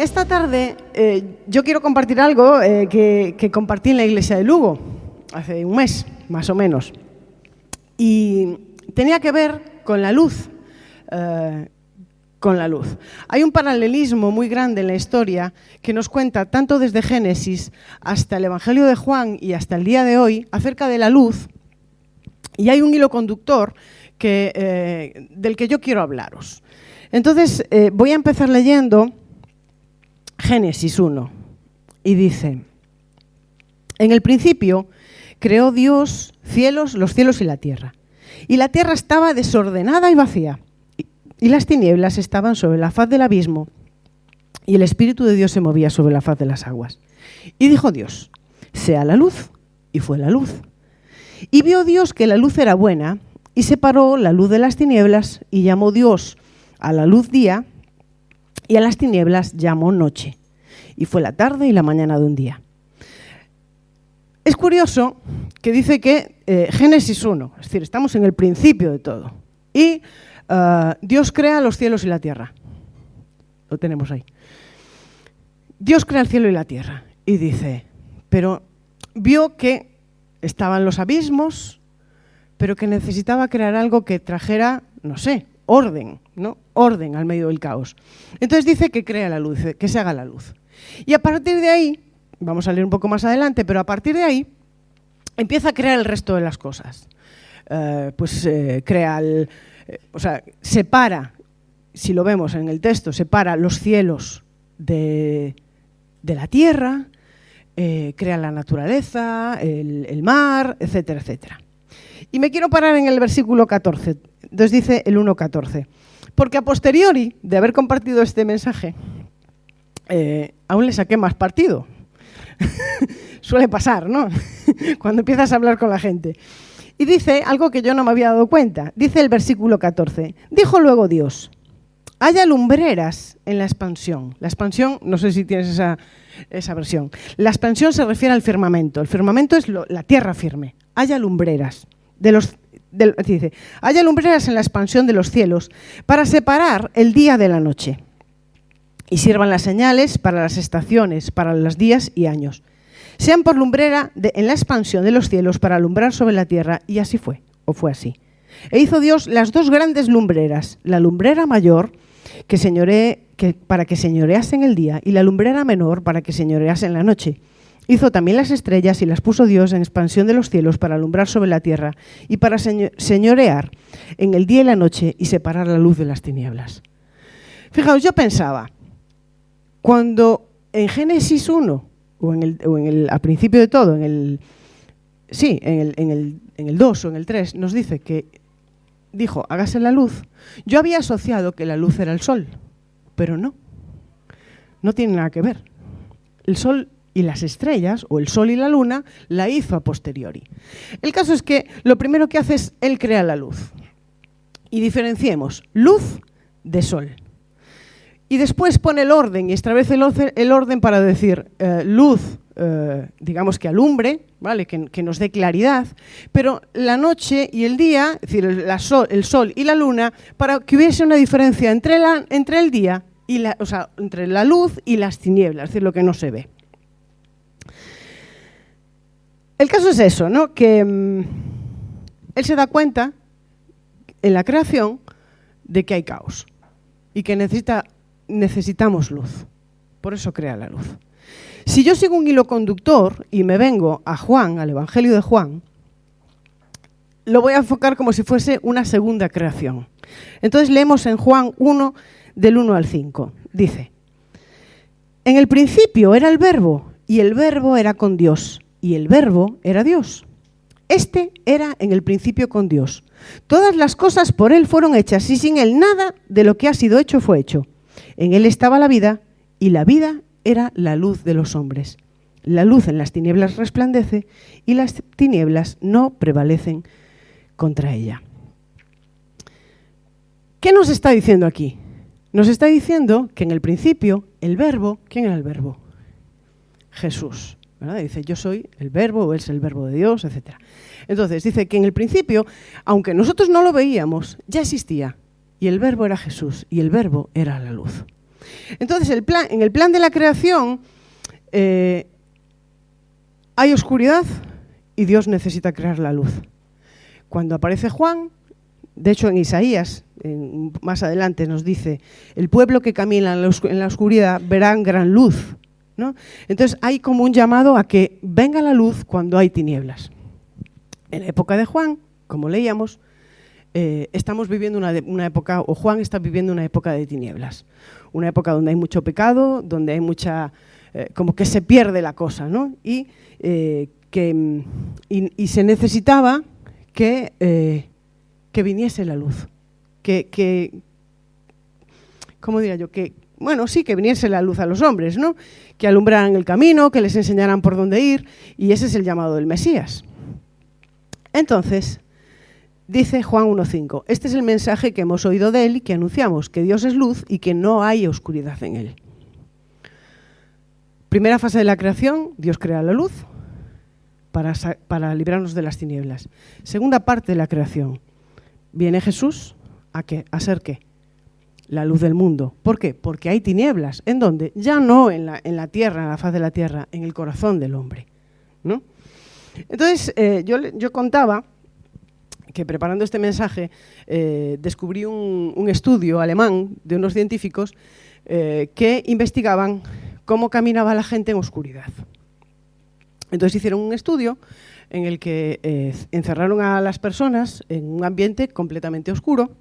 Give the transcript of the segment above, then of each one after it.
esta tarde yo quiero compartir algo que compartí en la iglesia de Lugo hace un mes, más o menos. Y tenía que ver con la luz. Hay un paralelismo muy grande en la historia que nos cuenta tanto desde Génesis hasta el Evangelio de Juan y hasta el día de hoy acerca de la luz. Y hay un hilo conductor del que yo quiero hablaros. Entonces voy a empezar leyendo Génesis 1 y dice: en el principio creó Dios los cielos y la tierra. Y la tierra estaba desordenada y vacía, y las tinieblas estaban sobre la faz del abismo, y el Espíritu de Dios se movía sobre la faz de las aguas. Y dijo Dios: sea la luz, y fue la luz. Y vio Dios que la luz era buena, y separó la luz de las tinieblas, y llamó Dios a la luz día, y a las tinieblas llamó noche. Y fue la tarde y la mañana de un día. Es curioso que dice que Génesis 1, es decir, estamos en el principio de todo, y Dios crea los cielos y la tierra. Lo tenemos ahí. Dios crea el cielo y la tierra. Y dice, pero vio que estaban los abismos, pero que necesitaba crear algo que trajera, no sé, orden, ¿no? Orden al medio del caos. Entonces dice que crea la luz, que se haga la luz. Y a partir de ahí, vamos a leer un poco más adelante, pero a partir de ahí empieza a crear el resto de las cosas. Separa, si lo vemos en el texto, separa los cielos de la tierra, crea la naturaleza, el mar, etcétera, etcétera. Y me quiero parar en el versículo 14. Entonces dice el 1:14. Porque a posteriori de haber compartido este mensaje, aún le saqué más partido. Suele pasar, ¿no? Cuando empiezas a hablar con la gente. Y dice algo que yo no me había dado cuenta. Dice el versículo 14. Dijo luego Dios: haya lumbreras en la expansión. La expansión, no sé si tienes esa versión. La expansión se refiere al firmamento. El firmamento es la tierra firme. Haya lumbreras. Dice, haya lumbreras en la expansión de los cielos para separar el día de la noche. Y sirvan las señales para las estaciones, para los días y años. Sean por lumbrera en la expansión de los cielos para alumbrar sobre la tierra. Y así fue, o fue así. E hizo Dios las dos grandes lumbreras, la lumbrera mayor para que señorease en el día y la lumbrera menor para que señorease en la noche. Hizo también las estrellas y las puso Dios en expansión de los cielos para alumbrar sobre la tierra y para señorear en el día y la noche y separar la luz de las tinieblas. Fijaos, yo pensaba, cuando en Génesis 1, al principio de todo, en el 2 o en el 3, nos dice que dijo, hágase la luz, yo había asociado que la luz era el sol, pero no tiene nada que ver. El sol y las estrellas, o el sol y la luna, la hizo a posteriori. El caso es que lo primero que hace es, él crea la luz. Y diferenciemos luz de sol. Y después pone el orden y establece el orden para decir luz, digamos que alumbre, ¿vale? Que nos dé claridad, pero la noche y el día, es decir, el sol y la luna, para que hubiese una diferencia entre el día, entre la luz y las tinieblas, es decir, lo que no se ve. El caso es eso, ¿no? Que él se da cuenta en la creación de que hay caos y que necesitamos luz. Por eso crea la luz. Si yo sigo un hilo conductor y me vengo a Juan, al Evangelio de Juan, lo voy a enfocar como si fuese una segunda creación. Entonces leemos en Juan 1, del 1 al 5. Dice: en el principio era el Verbo, y el Verbo era con Dios, y el Verbo era Dios. Este era en el principio con Dios. Todas las cosas por Él fueron hechas, y sin Él nada de lo que ha sido hecho fue hecho. En Él estaba la vida, y la vida era la luz de los hombres. La luz en las tinieblas resplandece, y las tinieblas no prevalecen contra ella. ¿Qué nos está diciendo aquí? Nos está diciendo que en el principio el Verbo, ¿quién era el Verbo? Jesús, ¿verdad? Dice, yo soy el Verbo, o Él es el Verbo de Dios, etc. Entonces dice que en el principio, aunque nosotros no lo veíamos, ya existía. Y el Verbo era Jesús, y el Verbo era la luz. Entonces, en el plan de la creación hay oscuridad y Dios necesita crear la luz. Cuando aparece Juan, de hecho en Isaías, más adelante nos dice, el pueblo que camina en la oscuridad verá gran luz, ¿no? Entonces hay como un llamado a que venga la luz cuando hay tinieblas. En la época de Juan, como leíamos, estamos viviendo una época, o Juan está viviendo una época de tinieblas. Una época donde hay mucho pecado, donde hay mucha, como que se pierde la cosa, ¿no? Y se necesitaba que viniese la luz. ¿Cómo diría yo? Que viniese la luz a los hombres, ¿no? Que alumbraran el camino, que les enseñaran por dónde ir, y ese es el llamado del Mesías. Entonces, dice Juan 1:5, este es el mensaje que hemos oído de él y que anunciamos, que Dios es luz y que no hay oscuridad en él. Primera fase de la creación, Dios crea la luz para librarnos de las tinieblas. Segunda parte de la creación, viene Jesús ¿a qué? ¿A ser qué? La luz del mundo. ¿Por qué? Porque hay tinieblas. ¿En dónde? Ya no en la tierra, en la faz de la tierra, en el corazón del hombre, ¿no? Entonces, yo contaba que preparando este mensaje descubrí un estudio alemán de unos científicos que investigaban cómo caminaba la gente en oscuridad. Entonces hicieron un estudio en el que encerraron a las personas en un ambiente completamente oscuro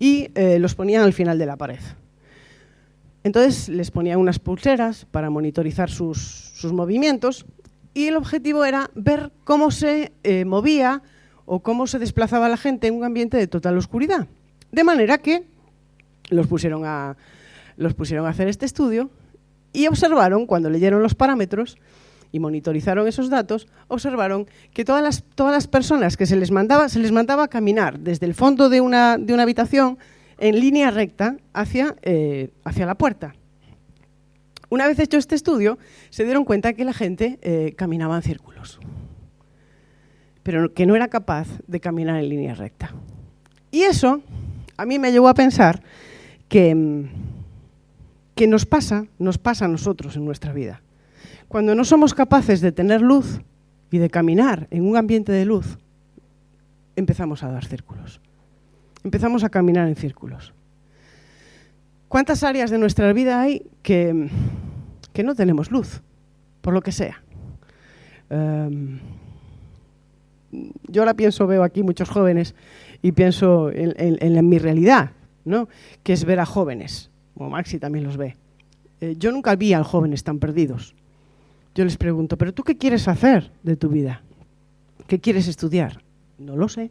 y los ponían al final de la pared. Entonces les ponían unas pulseras para monitorizar sus movimientos y el objetivo era ver cómo se movía o cómo se desplazaba la gente en un ambiente de total oscuridad. De manera que los pusieron a hacer este estudio y observaron, cuando leyeron los parámetros y monitorizaron esos datos, observaron que todas las personas que se les mandaba a caminar desde el fondo de una habitación en línea recta hacia la puerta. Una vez hecho este estudio, se dieron cuenta que la gente caminaba en círculos, pero que no era capaz de caminar en línea recta. Y eso a mí me llevó a pensar que nos pasa a nosotros en nuestra vida. Cuando no somos capaces de tener luz y de caminar en un ambiente de luz, empezamos a dar círculos. Empezamos a caminar en círculos. ¿Cuántas áreas de nuestra vida hay que no tenemos luz, por lo que sea? Yo ahora veo aquí muchos jóvenes y pienso en mi realidad, ¿no? Que es ver a jóvenes, como Maxi también los ve. Yo nunca vi a jóvenes tan perdidos. Yo les pregunto, ¿pero tú qué quieres hacer de tu vida? ¿Qué quieres estudiar? No lo sé.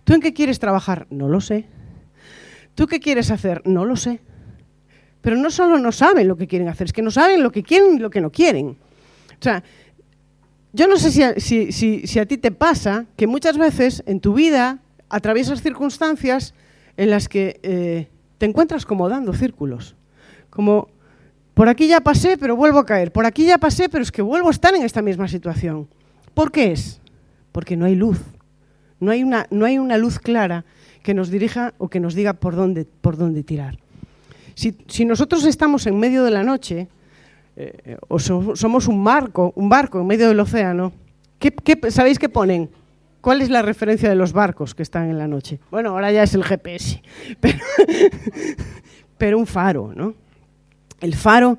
¿Tú en qué quieres trabajar? No lo sé. ¿Tú qué quieres hacer? No lo sé. Pero no solo no saben lo que quieren hacer, es que no saben lo que quieren y lo que no quieren. O sea, yo no sé si a ti te pasa que muchas veces en tu vida atraviesas circunstancias en las que te encuentras como dando círculos. Como, por aquí ya pasé, pero vuelvo a caer. Por aquí ya pasé, pero es que vuelvo a estar en esta misma situación. ¿Por qué es? Porque no hay luz. No hay una luz clara que nos dirija o que nos diga por dónde tirar. Si nosotros estamos en medio de la noche, o somos un barco en medio del océano, ¿sabéis qué ponen? ¿Cuál es la referencia de los barcos que están en la noche? Bueno, ahora ya es el GPS, pero un faro, ¿no? El faro,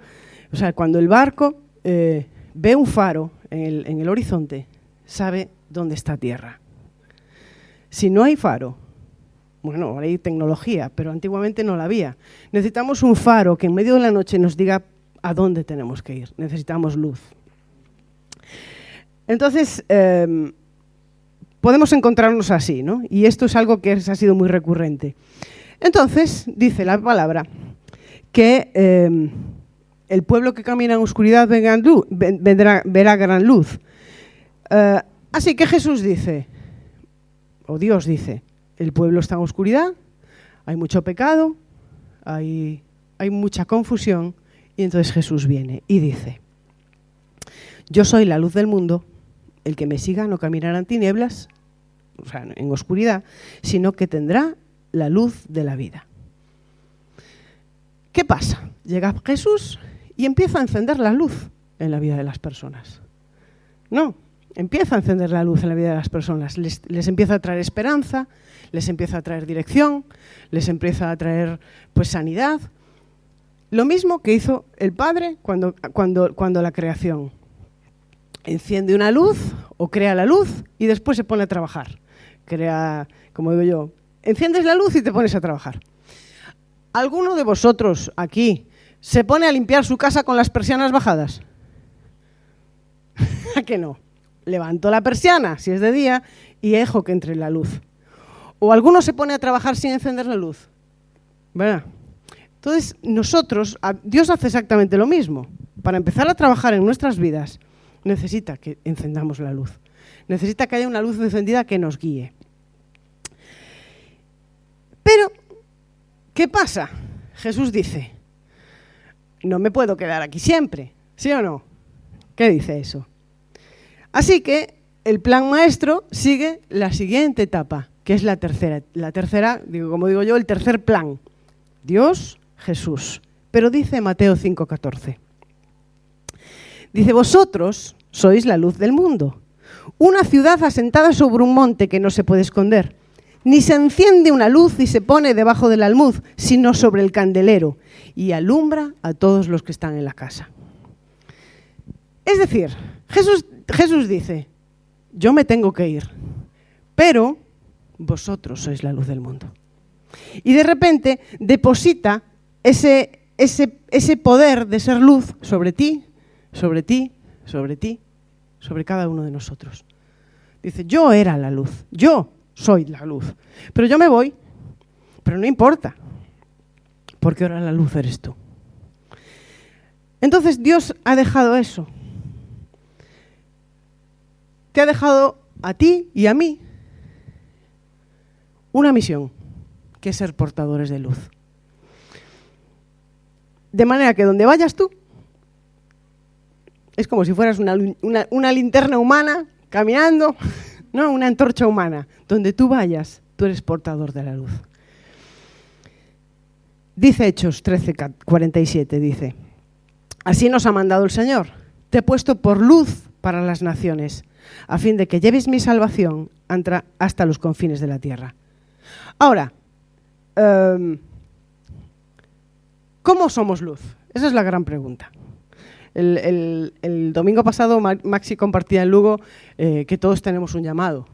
o sea, cuando el barco ve un faro en el horizonte, sabe dónde está tierra. Si no hay faro, bueno, ahora hay tecnología, pero antiguamente no la había. Necesitamos un faro que en medio de la noche nos diga a dónde tenemos que ir. Necesitamos luz. Entonces, podemos encontrarnos así, ¿no? Y esto es algo que ha sido muy recurrente. Entonces, dice la palabra que el pueblo que camina en oscuridad verá gran luz. Así que Jesús dice, o Dios dice, el pueblo está en oscuridad, hay mucho pecado, hay mucha confusión, y entonces Jesús viene y dice, yo soy la luz del mundo, el que me siga no caminará en tinieblas, o sea, en oscuridad, sino que tendrá la luz de la vida. ¿Qué pasa? Llega Jesús y empieza a encender la luz en la vida de las personas. No, empieza a encender la luz en la vida de las personas. Les empieza a traer esperanza, les empieza a traer dirección, les empieza a traer pues sanidad. Lo mismo que hizo el Padre cuando la creación. Enciende una luz o crea la luz y después se pone a trabajar. Crea, como digo yo, enciendes la luz y te pones a trabajar. ¿Alguno de vosotros aquí se pone a limpiar su casa con las persianas bajadas? ¿A qué no? Levanto la persiana, si es de día, y dejo que entre la luz. ¿O alguno se pone a trabajar sin encender la luz? ¿Verdad? Entonces, Dios hace exactamente lo mismo. Para empezar a trabajar en nuestras vidas, necesita que encendamos la luz. Necesita que haya una luz encendida que nos guíe. Pero, ¿qué pasa? Jesús dice, no me puedo quedar aquí siempre, ¿sí o no? ¿Qué dice eso? Así que el plan maestro sigue la siguiente etapa, que es la tercera, como digo yo, el tercer plan. Dios, Jesús. Pero dice Mateo 5:14. Dice, vosotros sois la luz del mundo. Una ciudad asentada sobre un monte que no se puede esconder. Ni se enciende una luz y se pone debajo del almud, sino sobre el candelero, y alumbra a todos los que están en la casa. Es decir, Jesús dice, yo me tengo que ir, pero vosotros sois la luz del mundo. Y de repente deposita ese poder de ser luz sobre ti, sobre ti, sobre ti, sobre cada uno de nosotros. Dice, yo era la luz, yo soy la luz, pero yo me voy, pero no importa, porque ahora la luz eres tú. Entonces Dios ha dejado eso. Te ha dejado a ti y a mí una misión, que es ser portadores de luz. De manera que donde vayas tú, es como si fueras una linterna humana caminando, ¿no? Una antorcha humana. Donde tú vayas, tú eres portador de la luz. Dice Hechos 13:47, dice, así nos ha mandado el Señor, te he puesto por luz para las naciones, a fin de que lleves mi salvación hasta los confines de la tierra. Ahora, ¿cómo somos luz? Esa es la gran pregunta. El domingo pasado Maxi compartía en Lugo que todos tenemos un llamado.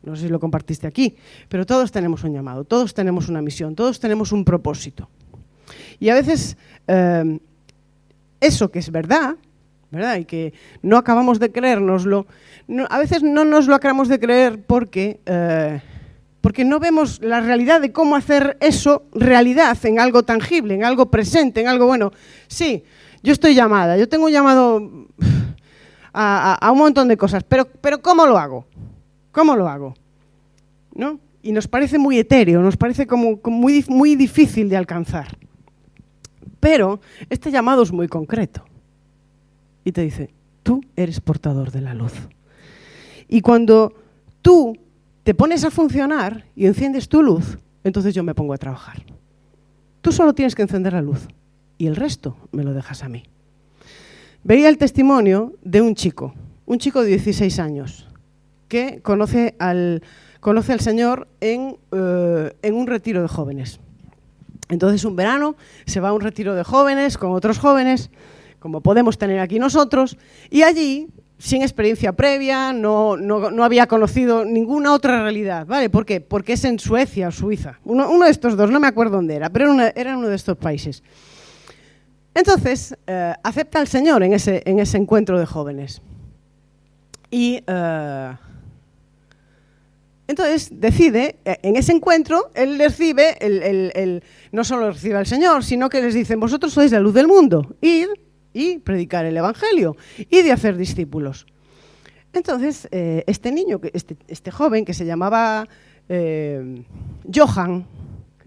No sé si lo compartiste aquí, pero todos tenemos un llamado, todos tenemos una misión, todos tenemos un propósito. Y a veces eso que es verdad, y que no acabamos de creérnoslo, a veces no nos lo acabamos de creer porque no vemos la realidad de cómo hacer eso realidad en algo tangible, en algo presente, en algo bueno. Sí, yo estoy llamada, yo tengo un llamado a un montón de cosas, pero ¿cómo lo hago? ¿Cómo lo hago? ¿No? Y nos parece muy etéreo, nos parece como muy difícil de alcanzar. Pero este llamado es muy concreto. Y te dice, tú eres portador de la luz. Y cuando tú te pones a funcionar y enciendes tu luz, entonces yo me pongo a trabajar. Tú solo tienes que encender la luz y el resto me lo dejas a mí. Veía el testimonio de un chico de 16 años, que conoce al Señor en un retiro de jóvenes. Entonces un verano se va a un retiro de jóvenes con otros jóvenes, como podemos tener aquí nosotros, y allí, sin experiencia previa, no había conocido ninguna otra realidad, ¿vale? ¿Por qué? Porque es en Suecia o Suiza, uno de estos dos, no me acuerdo dónde era, pero era uno de estos países. Entonces, acepta al Señor en ese encuentro de jóvenes. Y entonces decide, en ese encuentro, él recibe, no solo recibe al Señor, sino que les dicen, vosotros sois la luz del mundo, id y predicar el Evangelio, y de hacer discípulos. Entonces, este joven que se llamaba Johan,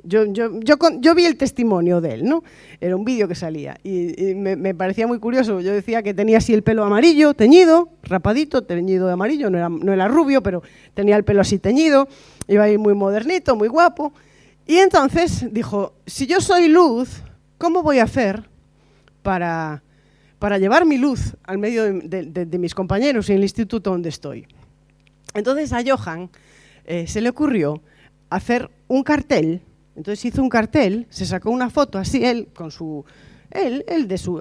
yo vi el testimonio de él, ¿no? Era un vídeo que salía y me parecía muy curioso. Yo decía que tenía así el pelo amarillo, teñido, rapadito, teñido de amarillo, no era rubio, pero tenía el pelo así teñido, iba ahí muy modernito, muy guapo. Y entonces dijo, si yo soy luz, ¿cómo voy a hacer para llevar mi luz al medio de mis compañeros en el instituto donde estoy? Entonces a Johan se le ocurrió hacer un cartel. Entonces hizo un cartel, se sacó una foto así, él con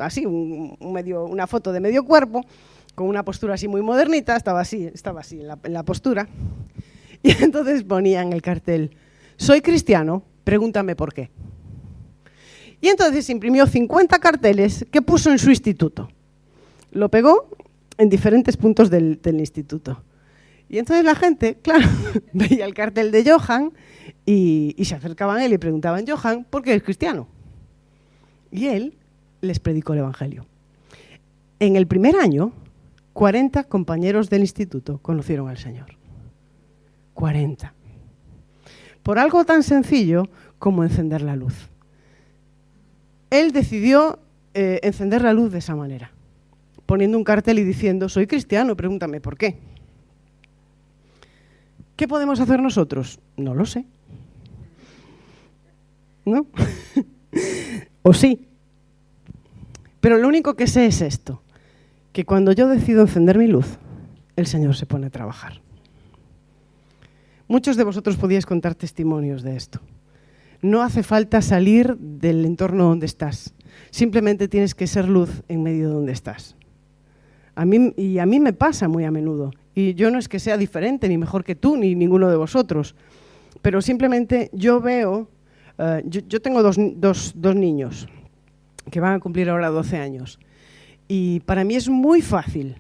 así, una foto de medio cuerpo, con una postura así muy modernita, estaba así en la postura. Y entonces ponía en el cartel: soy cristiano, pregúntame por qué. Y entonces imprimió 50 carteles que puso en su instituto. Lo pegó en diferentes puntos del instituto. Y entonces la gente, claro, veía el cartel de Johan y se acercaban a él y preguntaban: Johan, ¿por qué eres cristiano? Y él les predicó el Evangelio. En el primer año, 40 compañeros del instituto conocieron al Señor. 40. Por algo tan sencillo como encender la luz. Él decidió encender la luz de esa manera, poniendo un cartel y diciendo: soy cristiano, pregúntame por qué. ¿Qué podemos hacer nosotros? No lo sé. ¿No? O sí. Pero lo único que sé es esto, que cuando yo decido encender mi luz, el Señor se pone a trabajar. Muchos de vosotros podíais contar testimonios de esto. No hace falta salir del entorno donde estás. Simplemente tienes que ser luz en medio de donde estás. A mí me pasa muy a menudo. Y yo no es que sea diferente, ni mejor que tú, ni ninguno de vosotros. Pero simplemente yo veo... yo tengo dos niños que van a cumplir ahora 12 años. Y para mí es muy fácil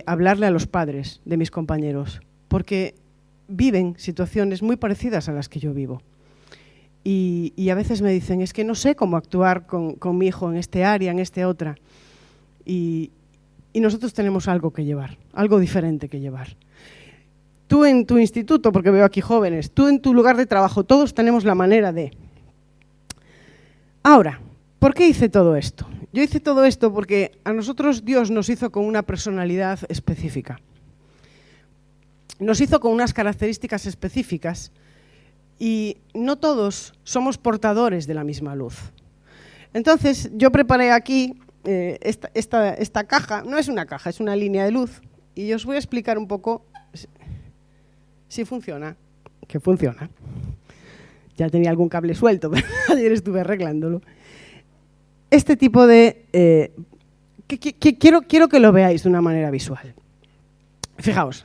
hablarle a los padres de mis compañeros, porque viven situaciones muy parecidas a las que yo vivo. Y a veces me dicen: es que no sé cómo actuar con mi hijo en este área, en esta otra. Y nosotros tenemos algo que llevar, algo diferente que llevar. Tú en tu instituto, porque veo aquí jóvenes, tú en tu lugar de trabajo, todos tenemos la manera de... Ahora, ¿por qué hice todo esto? Yo hice todo esto porque a nosotros Dios nos hizo con una personalidad específica. Nos hizo con unas características específicas y no todos somos portadores de la misma luz. Entonces, yo preparé aquí esta caja. No es una caja, es una línea de luz. Y os voy a explicar un poco si funciona. Que funciona. Ya tenía algún cable suelto, pero ayer estuve arreglándolo. Este tipo de... quiero que lo veáis de una manera visual. Fijaos,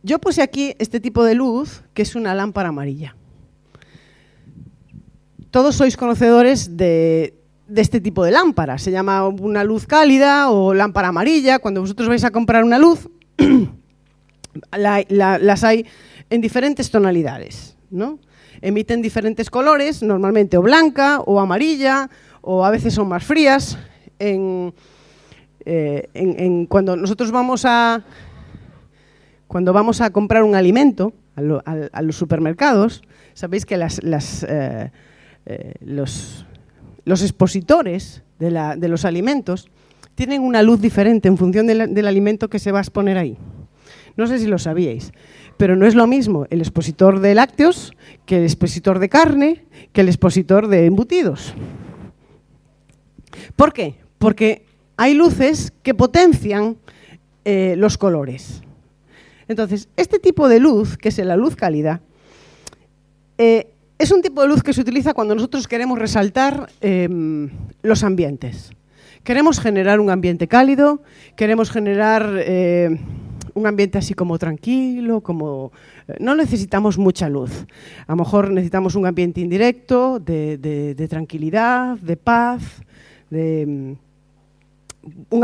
yo puse aquí este tipo de luz, que es una lámpara amarilla. Todos sois conocedores de este tipo de lámpara. Se llama una luz cálida o lámpara amarilla. Cuando vosotros vais a comprar una luz, las hay en diferentes tonalidades, ¿no? Emiten diferentes colores, normalmente o blanca o amarilla, o a veces son más frías. Cuando nosotros vamos a comprar un alimento a los supermercados, sabéis que los expositores de los alimentos tienen una luz diferente en función del alimento que se va a exponer ahí. No sé si lo sabíais, pero no es lo mismo el expositor de lácteos que el expositor de carne, que el expositor de embutidos. ¿Por qué? Porque hay luces que potencian los colores. Entonces, este tipo de luz, que es la luz cálida, es un tipo de luz que se utiliza cuando nosotros queremos resaltar los ambientes. Queremos generar un ambiente cálido, queremos generar un ambiente así como tranquilo, no necesitamos mucha luz. A lo mejor necesitamos un ambiente indirecto, de tranquilidad, de paz, un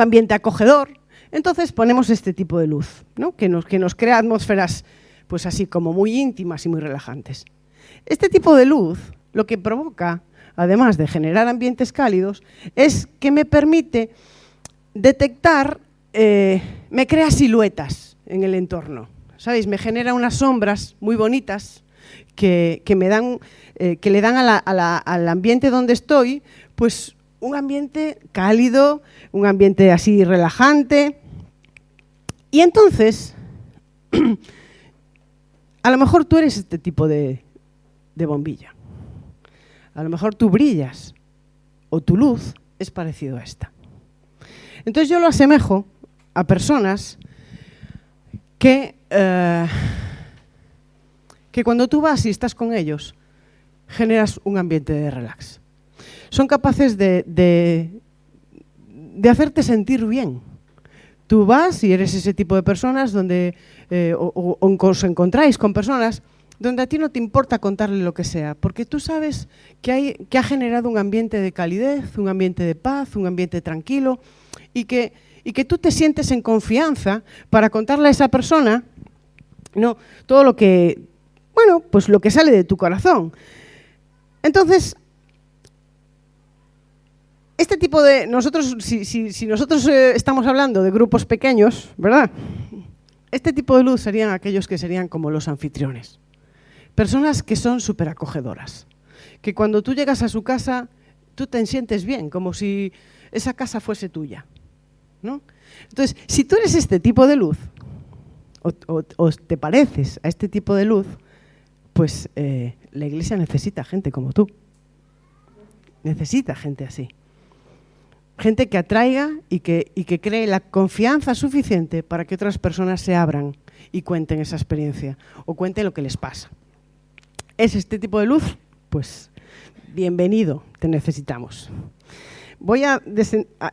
ambiente acogedor. Entonces ponemos este tipo de luz, ¿no? que nos crea atmósferas pues así como muy íntimas y muy relajantes. Este tipo de luz lo que provoca, además de generar ambientes cálidos, es que me permite detectar, me crea siluetas en el entorno. ¿Sabéis? Me genera unas sombras muy bonitas que le dan al ambiente donde estoy, pues un ambiente cálido, un ambiente así relajante. Y entonces, a lo mejor tú eres este tipo de bombilla. A lo mejor tú brillas o tu luz es parecido a esta. Entonces yo lo asemejo a personas que cuando tú vas y estás con ellos, generas un ambiente de relax. Son capaces de hacerte sentir bien. Tú vas y eres ese tipo de personas donde os encontráis con personas donde a ti no te importa contarle lo que sea, porque tú sabes que ha generado un ambiente de calidez, un ambiente de paz, un ambiente tranquilo, y que tú te sientes en confianza para contarle a esa persona, ¿no?, todo lo que, bueno, pues lo que sale de tu corazón. Entonces, este tipo de, si nosotros estamos hablando de grupos pequeños, ¿verdad?, este tipo de luz serían aquellos que serían como los anfitriones. Personas que son súper acogedoras, que cuando tú llegas a su casa, tú te sientes bien, como si esa casa fuese tuya, ¿no? Entonces, si tú eres este tipo de luz, o te pareces a este tipo de luz, pues la Iglesia necesita gente como tú. Necesita gente así. Gente que atraiga y que cree la confianza suficiente para que otras personas se abran y cuenten esa experiencia o cuenten lo que les pasa. ¿Es este tipo de luz? Pues bienvenido, te necesitamos.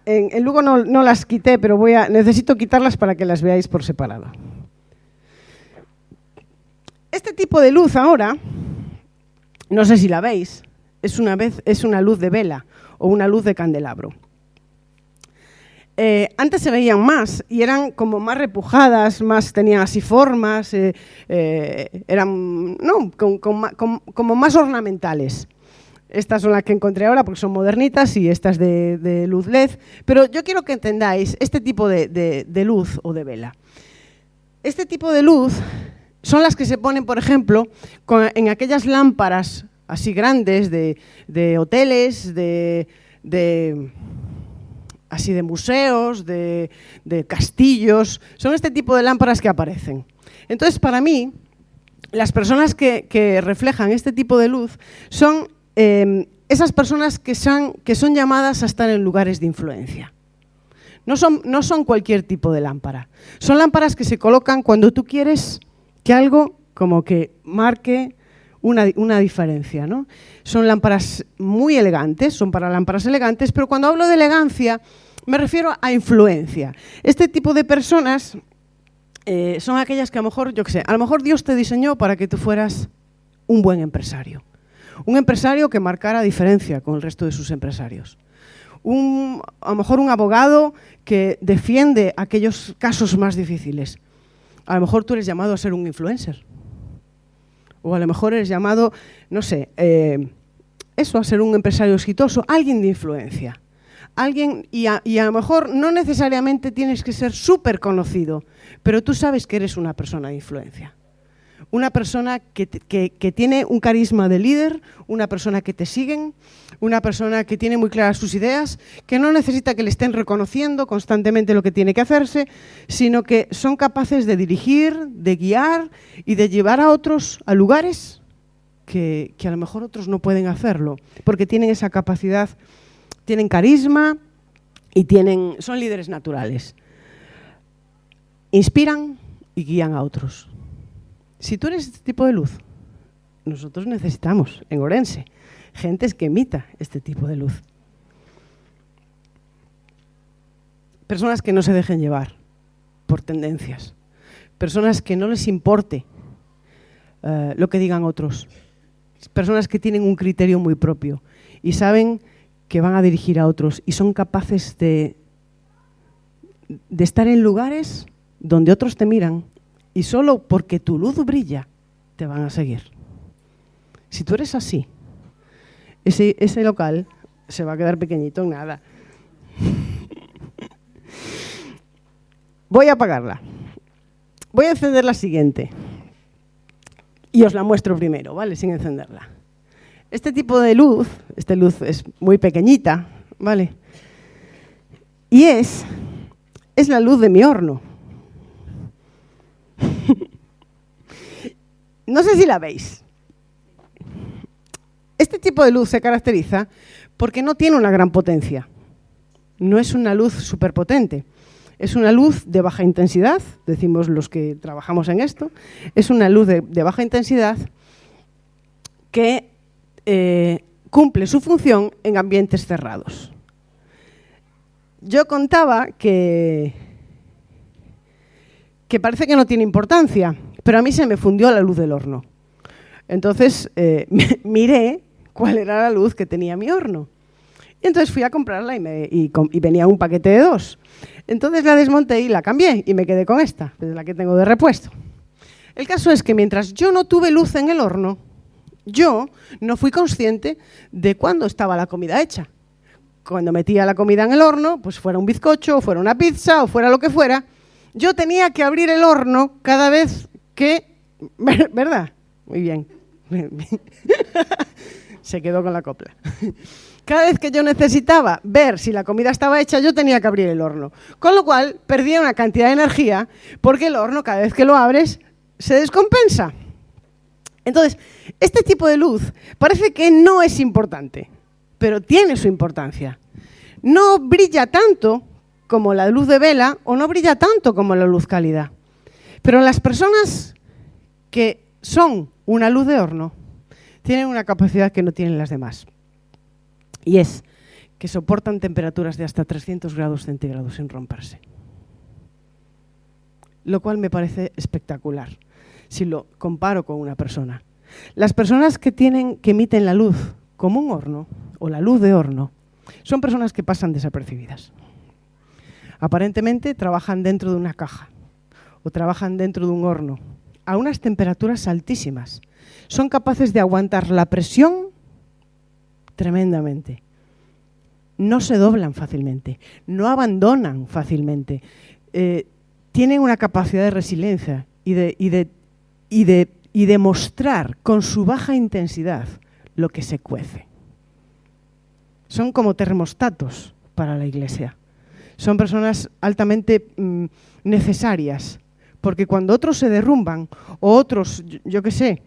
En Lugo no las quité, pero necesito quitarlas para que las veáis por separado. Este tipo de luz ahora, no sé si la veis, es una luz de vela o una luz de candelabro. Antes se veían más y eran como más repujadas, tenían así formas, eran como más ornamentales. Estas son las que encontré ahora porque son modernitas y estas de luz LED. Pero yo quiero que entendáis este tipo de luz o de vela. Este tipo de luz son las que se ponen, por ejemplo, en aquellas lámparas así grandes de hoteles, así de museos, de castillos. Son este tipo de lámparas que aparecen. Entonces, para mí, las personas que reflejan este tipo de luz son esas personas que son llamadas a estar en lugares de influencia. No son cualquier tipo de lámpara. Son lámparas que se colocan cuando tú quieres que algo como que marque una diferencia, ¿no? Son lámparas muy elegantes, son para lámparas elegantes, pero cuando hablo de elegancia me refiero a influencia. Este tipo de personas son aquellas que a lo mejor Dios te diseñó para que tú fueras un buen empresario. Un empresario que marcara diferencia con el resto de sus empresarios. A lo mejor un abogado que defiende aquellos casos más difíciles. A lo mejor tú eres llamado a ser un influencer. O a lo mejor eres llamado, no sé, a ser un empresario exitoso, alguien de influencia. Y a lo mejor no necesariamente tienes que ser súper conocido, pero tú sabes que eres una persona de influencia. Una persona que tiene un carisma de líder, una persona que te siguen, una persona que tiene muy claras sus ideas, que no necesita que le estén reconociendo constantemente lo que tiene que hacerse, sino que son capaces de dirigir, de guiar y de llevar a otros a lugares que a lo mejor otros no pueden hacerlo, porque tienen esa capacidad, tienen carisma y son líderes naturales. Inspiran y guían a otros. Si tú eres este tipo de luz, nosotros necesitamos, en Orense, gente que imita este tipo de luz. Personas que no se dejen llevar por tendencias. Personas que no les importe lo que digan otros. Personas que tienen un criterio muy propio y saben que van a dirigir a otros y son capaces de estar en lugares donde otros te miran y solo porque tu luz brilla te van a seguir. Si tú eres así, ese local se va a quedar pequeñito en nada. Voy a apagarla. Voy a encender la siguiente. Y os la muestro primero, ¿vale? Sin encenderla. Este tipo de luz, esta luz es muy pequeñita, ¿vale? Y es la luz de mi horno. No sé si la veis. Este tipo de luz se caracteriza porque no tiene una gran potencia. No es una luz superpotente. Es una luz de baja intensidad, decimos los que trabajamos en esto. Es una luz de baja intensidad que cumple su función en ambientes cerrados. Yo contaba que parece que no tiene importancia, pero a mí se me fundió la luz del horno. Entonces miré cuál era la luz que tenía mi horno. Y entonces fui a comprarla y venía un paquete de 2. Entonces la desmonté y la cambié y me quedé con esta, que es la que tengo de repuesto. El caso es que mientras yo no tuve luz en el horno, yo no fui consciente de cuándo estaba la comida hecha. Cuando metía la comida en el horno, pues fuera un bizcocho, o fuera una pizza, o fuera lo que fuera, yo tenía que abrir el horno cada vez que... ¿Verdad? Muy bien. Se quedó con la copla. Cada vez que yo necesitaba ver si la comida estaba hecha, yo tenía que abrir el horno. Con lo cual, perdía una cantidad de energía porque el horno, cada vez que lo abres, se descompensa. Entonces, este tipo de luz parece que no es importante, pero tiene su importancia. No brilla tanto como la luz de vela o no brilla tanto como la luz cálida. Pero las personas que son una luz de horno tienen una capacidad que no tienen las demás. Y es que soportan temperaturas de hasta 300 grados centígrados sin romperse. Lo cual me parece espectacular, si lo comparo con una persona. Las personas que emiten la luz como un horno, o la luz de horno, son personas que pasan desapercibidas. Aparentemente trabajan dentro de una caja, o trabajan dentro de un horno, a unas temperaturas altísimas. Son capaces de aguantar la presión tremendamente. No se doblan fácilmente, no abandonan fácilmente. Tienen una capacidad de resiliencia y de mostrar con su baja intensidad lo que se cuece. Son como termostatos para la Iglesia. Son personas altamente necesarias, porque cuando otros se derrumban, o otros, yo qué sé,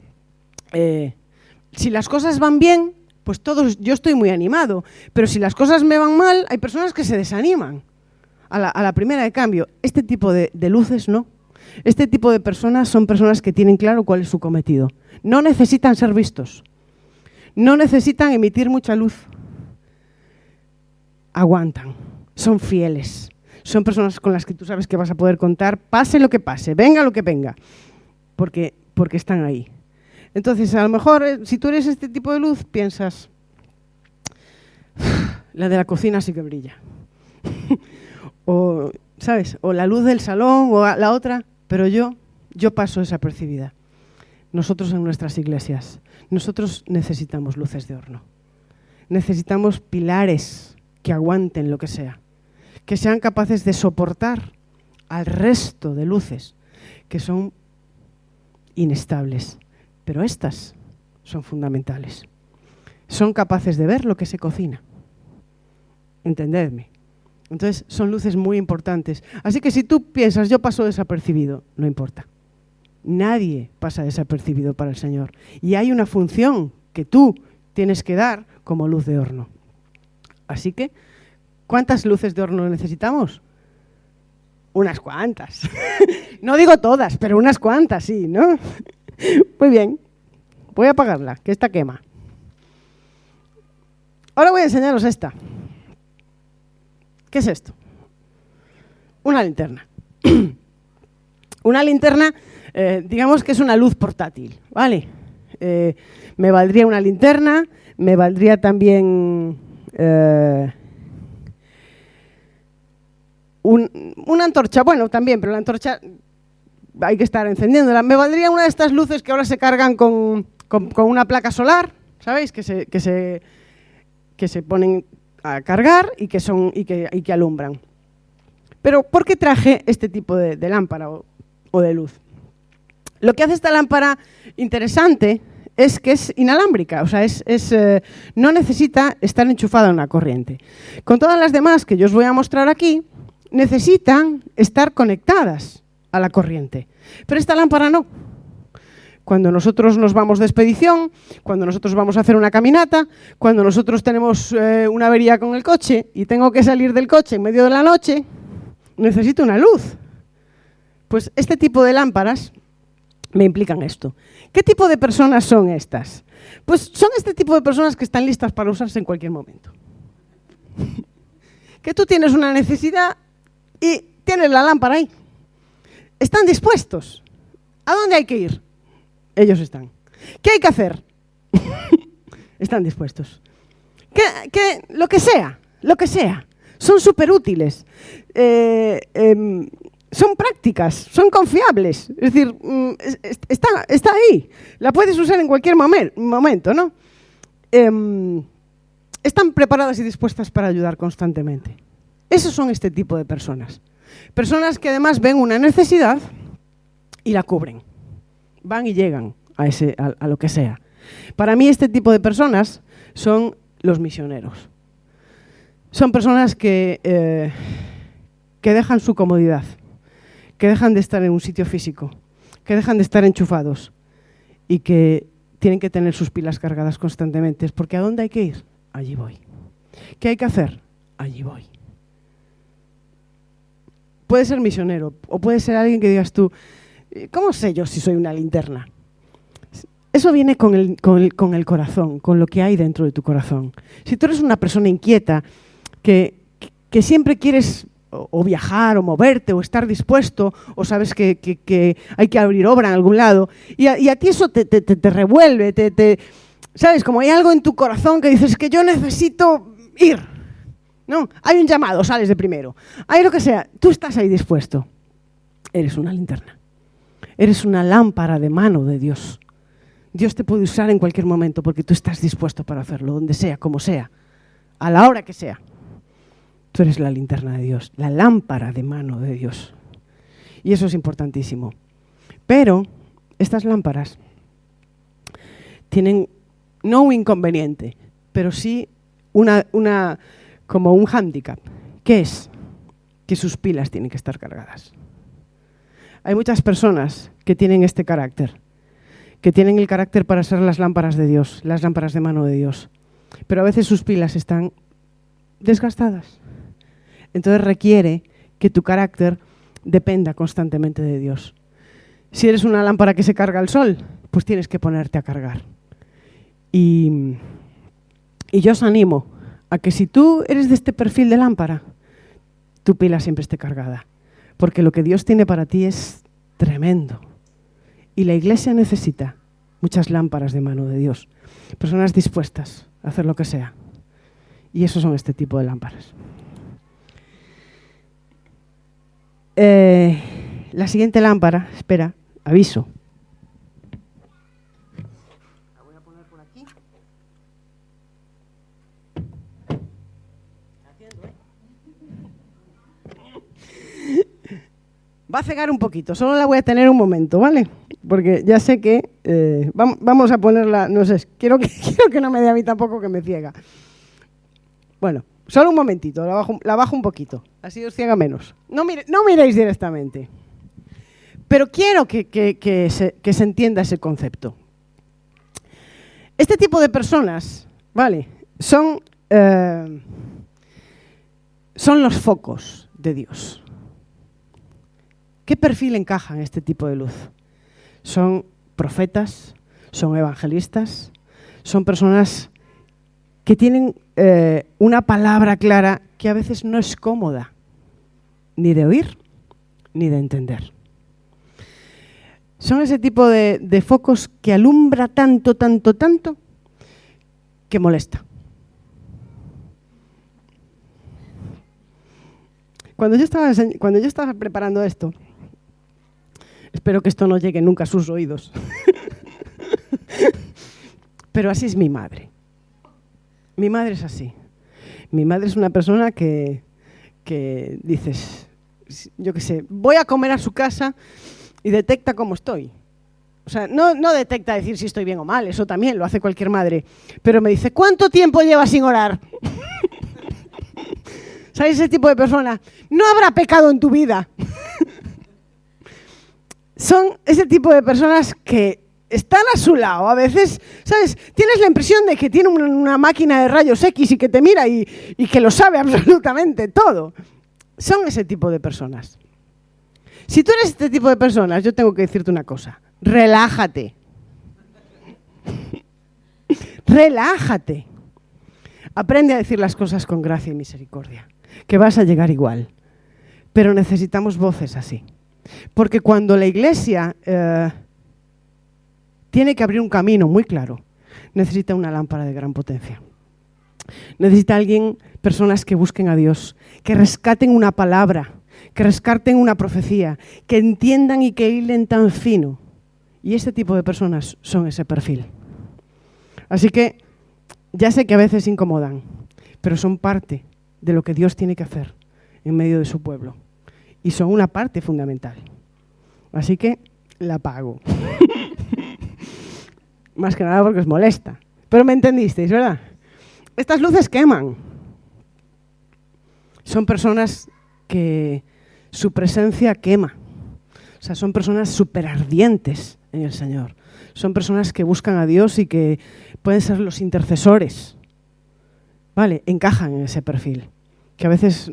si las cosas van bien, pues yo estoy muy animado, pero si las cosas me van mal, hay personas que se desaniman a la primera de cambio. Este tipo de luces no. Este tipo de personas son personas que tienen claro cuál es su cometido. No necesitan ser vistos. No necesitan emitir mucha luz. Aguantan. Son fieles. Son personas con las que tú sabes que vas a poder contar, pase lo que pase, venga lo que venga, porque están ahí. Entonces, a lo mejor, si tú eres este tipo de luz, piensas, la de la cocina sí que brilla. O, ¿sabes? O la luz del salón, o la otra, pero yo paso desapercibida. Nosotros en nuestras iglesias, nosotros necesitamos luces de horno. Necesitamos pilares que aguanten lo que sea, que sean capaces de soportar al resto de luces que son inestables. Pero estas son fundamentales. Son capaces de ver lo que se cocina. Entendedme. Entonces, son luces muy importantes. Así que si tú piensas, yo paso desapercibido, no importa. Nadie pasa desapercibido para el Señor. Y hay una función que tú tienes que dar como luz de horno. Así que, ¿cuántas luces de horno necesitamos? Unas cuantas. No digo todas, pero unas cuantas, sí, ¿no? Muy bien. Voy a apagarla, que esta quema. Ahora voy a enseñaros esta. ¿Qué es esto? Una linterna. Una linterna, digamos que es una luz portátil, ¿vale? Me valdría una linterna, me valdría también una antorcha, bueno, también, pero la antorcha hay que estar encendiéndola. Me valdría una de estas luces que ahora se cargan con una placa solar, ¿sabéis? Que se ponen a cargar y que alumbran. Pero ¿por qué traje este tipo de lámpara o de luz? Lo que hace esta lámpara interesante es que es inalámbrica, o sea, no necesita estar enchufada a una corriente. Con todas las demás que yo os voy a mostrar aquí, necesitan estar conectadas a la corriente. Pero esta lámpara no, cuando nosotros nos vamos de expedición, cuando nosotros vamos a hacer una caminata, cuando nosotros tenemos una avería con el coche y tengo que salir del coche en medio de la noche, necesito una luz. Pues este tipo de lámparas me implican esto. ¿Qué tipo de personas son estas? Pues son este tipo de personas que están listas para usarse en cualquier momento. Que tú tienes una necesidad y tienes la lámpara ahí. Están dispuestos. ¿A dónde hay que ir? Ellos están. ¿Qué hay que hacer? Están dispuestos. Lo que sea. Son súper útiles. Son prácticas, son confiables. Es decir, está ahí. La puedes usar en cualquier momento, ¿no? Están preparadas y dispuestas para ayudar constantemente. Esos son este tipo de personas. Personas que además ven una necesidad y la cubren. Van y llegan a lo que sea. Para mí este tipo de personas son los misioneros. Son personas que dejan su comodidad, que dejan de estar en un sitio físico, que dejan de estar enchufados y que tienen que tener sus pilas cargadas constantemente. Porque ¿a dónde hay que ir? Allí voy. ¿Qué hay que hacer? Allí voy. Puede ser misionero o puede ser alguien que digas tú, ¿cómo sé yo si soy una linterna? Eso viene con el corazón, con lo que hay dentro de tu corazón. Si tú eres una persona inquieta, que siempre quieres o viajar, o moverte, o estar dispuesto, o sabes que hay que abrir obra en algún lado, y a ti eso te revuelve, ¿sabes? Como hay algo en tu corazón que dices que yo necesito ir, ¿no? Hay un llamado, sales de primero. Hay lo que sea, tú estás ahí dispuesto. Eres una linterna. Eres una lámpara de mano de Dios. Dios te puede usar en cualquier momento porque tú estás dispuesto para hacerlo, donde sea, como sea, a la hora que sea. Tú eres la linterna de Dios, la lámpara de mano de Dios. Y eso es importantísimo. Pero estas lámparas tienen no un inconveniente, pero sí como un hándicap. ¿Qué es? Que sus pilas tienen que estar cargadas. Hay muchas personas que tienen este carácter, que tienen el carácter para ser las lámparas de Dios, las lámparas de mano de Dios. Pero a veces sus pilas están desgastadas. Entonces requiere que tu carácter dependa constantemente de Dios. Si eres una lámpara que se carga al sol, pues tienes que ponerte a cargar. Y yo os animo a que si tú eres de este perfil de lámpara, tu pila siempre esté cargada. Porque lo que Dios tiene para ti es tremendo. Y la Iglesia necesita muchas lámparas de mano de Dios. Personas dispuestas a hacer lo que sea. Y esos son este tipo de lámparas. La siguiente lámpara, espera, aviso. La voy a poner por aquí. Va a cegar un poquito, solo la voy a tener un momento, ¿vale? Porque ya sé que vamos a ponerla, no sé, quiero que no me dé a mí tampoco que me ciega. Bueno, solo un momentito, la bajo un poquito, así os ciega menos. No miréis directamente. Pero quiero que se entienda ese concepto. Este tipo de personas, ¿vale? Son los focos de Dios. ¿Qué perfil encaja en este tipo de luz? Son profetas, son evangelistas, son personas que tienen una palabra clara que a veces no es cómoda, ni de oír, ni de entender. Son ese tipo de focos que alumbra tanto, que molesta. Cuando yo estaba preparando esto, espero que esto no llegue nunca a sus oídos, pero así es mi madre. Mi madre es así. Mi madre es una persona que dices, yo qué sé, voy a comer a su casa y detecta cómo estoy. O sea, no detecta decir si estoy bien o mal, eso también lo hace cualquier madre. Pero me dice, ¿cuánto tiempo llevas sin orar? ¿Sabes ese tipo de persona? No habrá pecado en tu vida. Son ese tipo de personas que están a su lado. A veces, ¿sabes? Tienes la impresión de que tiene una máquina de rayos X y que te mira y que lo sabe absolutamente todo. Son ese tipo de personas. Si tú eres este tipo de personas, yo tengo que decirte una cosa. Relájate. Relájate. Aprende a decir las cosas con gracia y misericordia, que vas a llegar igual. Pero necesitamos voces así. Porque cuando la iglesia tiene que abrir un camino muy claro, necesita una lámpara de gran potencia. Necesita personas que busquen a Dios, que rescaten una palabra, que rescaten una profecía, que entiendan y que hilen tan fino. Y este tipo de personas son ese perfil. Así que ya sé que a veces incomodan, pero son parte de lo que Dios tiene que hacer en medio de su pueblo. Y son una parte fundamental. Así que la pago. Más que nada porque os molesta. Pero me entendisteis, ¿verdad? Estas luces queman. Son personas que su presencia quema. O sea, son personas súper ardientes en el Señor. Son personas que buscan a Dios y que pueden ser los intercesores. Vale, encajan en ese perfil. Que a veces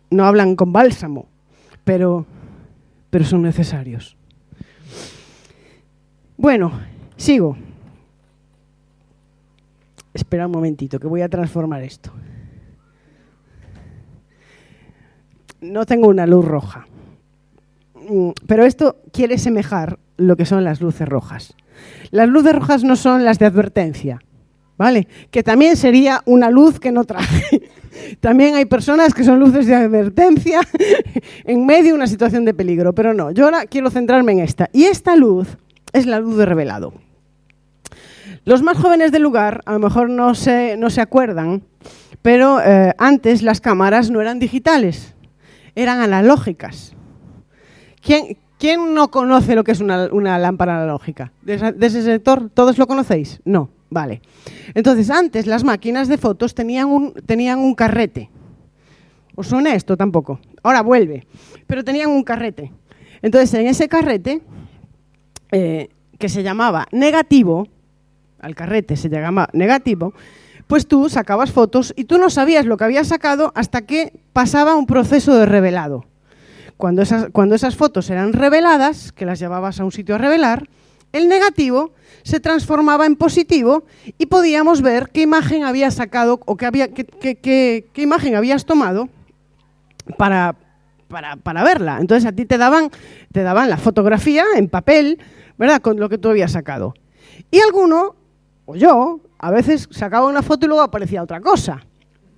no hablan con bálsamo, pero son necesarios. Bueno, sigo. Espera un momentito, que voy a transformar esto. No tengo una luz roja, pero esto quiere semejar lo que son las luces rojas. Las luces rojas no son las de advertencia, ¿vale? Que también sería una luz que no traje. También hay personas que son luces de advertencia en medio de una situación de peligro, pero no, yo ahora quiero centrarme en esta. Y esta luz es la luz de revelado. Los más jóvenes del lugar a lo mejor no se acuerdan, pero antes las cámaras no eran digitales, eran analógicas. ¿Quién no conoce lo que es una lámpara analógica? ¿De ese sector todos lo conocéis? No, vale. Entonces, antes las máquinas de fotos tenían un carrete. ¿Os suena esto? Tampoco. Ahora vuelve. Pero tenían un carrete. Entonces, en ese carrete, que se llamaba negativo, al carrete se llamaba negativo, pues tú sacabas fotos y tú no sabías lo que habías sacado hasta que pasaba un proceso de revelado. Cuando esas fotos eran reveladas, que las llevabas a un sitio a revelar, el negativo se transformaba en positivo y podíamos ver qué imagen habías sacado o qué imagen habías tomado para verla. Entonces a ti te daban la fotografía en papel, ¿verdad?, con lo que tú habías sacado. Y alguno, o yo, a veces sacaba una foto y luego aparecía otra cosa,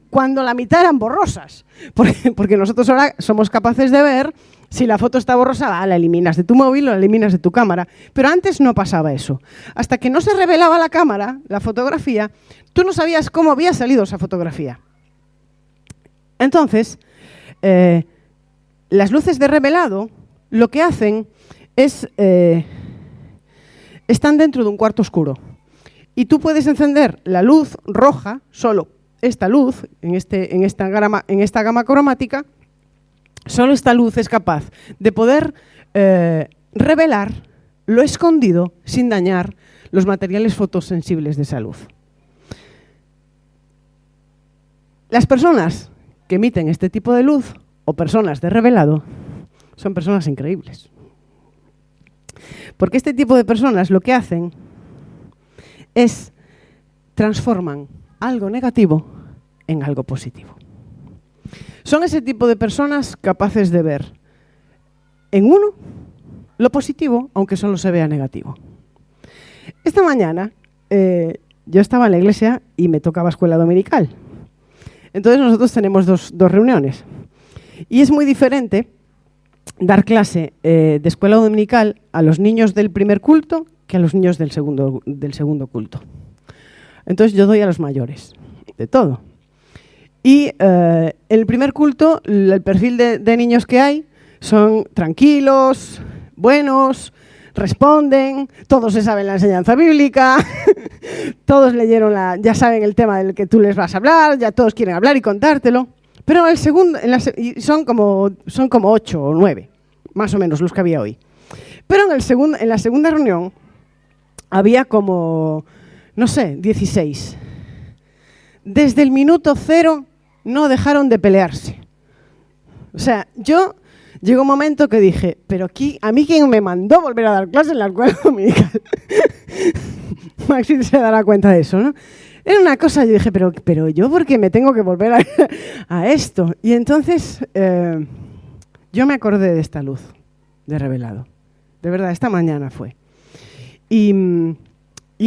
cuando la mitad eran borrosas. Porque nosotros ahora somos capaces de ver si la foto está borrosa, la eliminas de tu móvil o la eliminas de tu cámara. Pero antes no pasaba eso. Hasta que no se revelaba la cámara, la fotografía, tú no sabías cómo había salido esa fotografía. Entonces, las luces de revelado lo que hacen es, están dentro de un cuarto oscuro. Y tú puedes encender la luz roja, solo esta luz, en esta gama cromática, solo esta luz es capaz de poder revelar lo escondido sin dañar los materiales fotosensibles de esa luz. Las personas que emiten este tipo de luz, o personas de revelado, son personas increíbles. Porque este tipo de personas lo que hacen es transforman algo negativo en algo positivo. Son ese tipo de personas capaces de ver en uno lo positivo, aunque solo se vea negativo. Esta mañana yo estaba en la iglesia y me tocaba escuela dominical. Entonces nosotros tenemos dos reuniones. Y es muy diferente dar clase de escuela dominical a los niños del primer culto que a los niños del segundo culto. Entonces yo doy a los mayores, de todo. Y en el primer culto, el perfil de niños que hay son tranquilos, buenos, responden, todos se saben la enseñanza bíblica, todos leyeron ya saben el tema del que tú les vas a hablar, ya todos quieren hablar y contártelo. Pero el segundo, son como 8 o 9, más o menos los que había hoy. Pero en la segunda reunión había como, no sé, 16. Desde el minuto 0 no dejaron de pelearse. O sea, llegó un momento que dije, pero aquí, ¿a mí quién me mandó volver a dar clase en la escuela dominical? Maxi se dará cuenta de eso, ¿no? Era una cosa, yo dije, pero yo, ¿por qué me tengo que volver a esto? Y entonces yo me acordé de esta luz de Revelado. De verdad, esta mañana fue. Y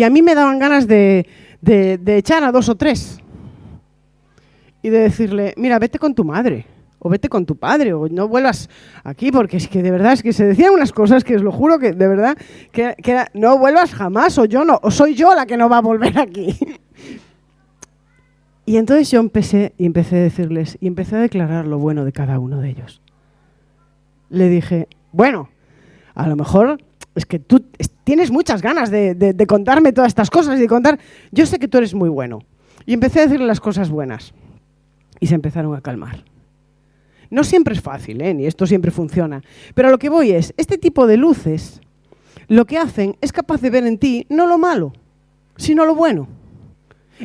a mí me daban ganas de echar a 2 o 3 y de decirle, mira, vete con tu madre, o vete con tu padre, o no vuelvas aquí, porque es que de verdad es que se decían unas cosas que os lo juro que de verdad que era, no vuelvas jamás, o soy yo la que no va a volver aquí. Y entonces yo empecé a decirles, y empecé a declarar lo bueno de cada uno de ellos. Le dije, bueno, a lo mejor es que tú tienes muchas ganas de contarme todas estas cosas y de contar, yo sé que tú eres muy bueno. Y empecé a decirle las cosas buenas. Y se empezaron a calmar. No siempre es fácil, ni esto siempre funciona. Pero a lo que voy es, este tipo de luces, lo que hacen es capaz de ver en ti no lo malo, sino lo bueno.